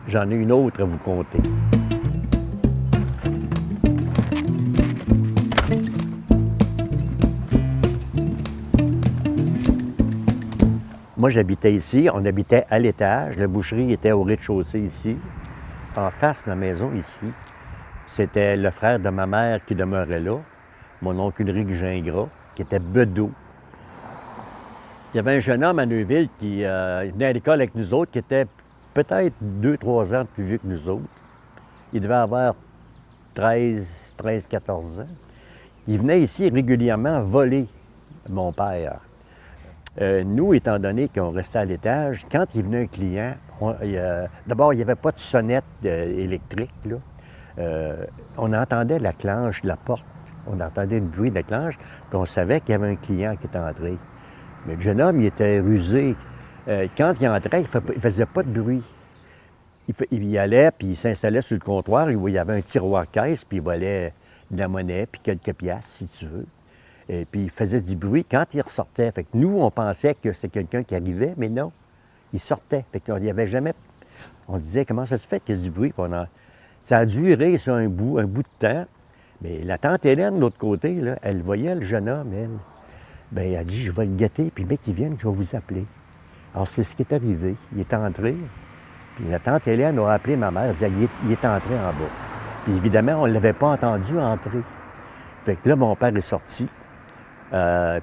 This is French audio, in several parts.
j'en ai une autre à vous conter. Moi, j'habitais ici. On habitait à l'étage. La boucherie était au rez-de-chaussée ici. En face de la maison, ici, c'était le frère de ma mère qui demeurait là, mon oncle Ulrich Gingras, qui était bedeau. Il y avait un jeune homme à Neuville qui venait à l'école avec nous autres, qui était peut-être 2-3 ans de plus vieux que nous autres. Il devait avoir 13-14 ans. Il venait ici régulièrement voler mon père. Nous, étant donné qu'on restait à l'étage, quand il venait un client, d'abord, il n'y avait pas de sonnette électrique, là. On entendait la clenche de la porte, on entendait le bruit de la clenche, puis on savait qu'il y avait un client qui était entré. Mais le jeune homme, il était rusé. Quand il entrait, il ne faisait pas de bruit. Il y allait, puis il s'installait sur le comptoir, où il y avait un tiroir-caisse, puis il volait de la monnaie, puis quelques piastres, si tu veux. Et puis il faisait du bruit quand il ressortait. Fait que nous, on pensait que c'était quelqu'un qui arrivait, mais non, il sortait. Fait qu'on n'y avait jamais... On se disait, comment ça se fait qu'il y a du bruit? Ça a duré sur un bout de temps. Mais la tante Hélène, de l'autre côté, là, elle voyait le jeune homme, elle. Bien, elle a dit, je vais le guetter, puis le mec, il vient, je vais vous appeler. Alors, c'est ce qui est arrivé. Il est entré, puis la tante Hélène a appelé ma mère, elle disait, il est entré en bas. Puis évidemment, on ne l'avait pas entendu entrer. Fait que là, mon père est sorti.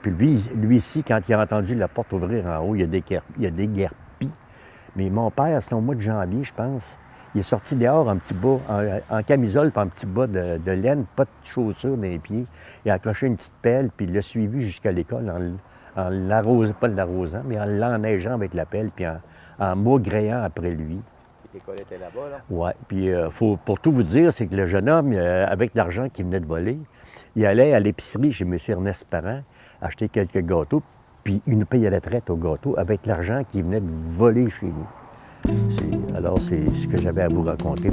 Puis lui ici, quand il a entendu la porte ouvrir en haut, il a déguerpi. Mais mon père, c'est au mois de janvier, je pense, il est sorti dehors en petit bas, en camisole, puis en petit bas de laine, pas de chaussures dans les pieds. Il a accroché une petite pelle, puis il l'a suivi jusqu'à l'école en l'arrosant, pas l'arrosant, mais en l'enneigeant avec la pelle, puis en maugréant après lui. L'école était là-bas, là? Oui. Puis, pour tout vous dire, c'est que le jeune homme, avec l'argent qu'il venait de voler, il allait à l'épicerie chez M. Ernest Parent acheter quelques gâteaux, puis il nous payait la traite aux gâteaux avec l'argent qu'il venait de voler chez nous. Alors, c'est ce que j'avais à vous raconter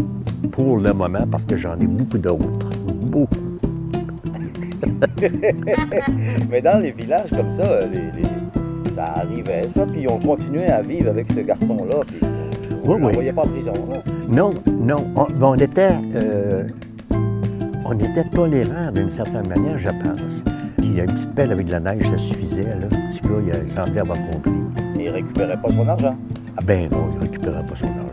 pour le moment, parce que j'en ai beaucoup d'autres. Beaucoup. Mais dans les villages comme ça, ça arrivait, ça, puis on continuait à vivre avec ce garçon-là, puis on ne l'envoyait pas en prison, là. Non. On était tolérants d'une certaine manière, je pense. Il y a une petite pelle avec de la neige, ça suffisait, là. Le petit gars, il semblait avoir compris. Et il ne récupérait pas son argent. Ah ben non, il ne récupérait pas son argent.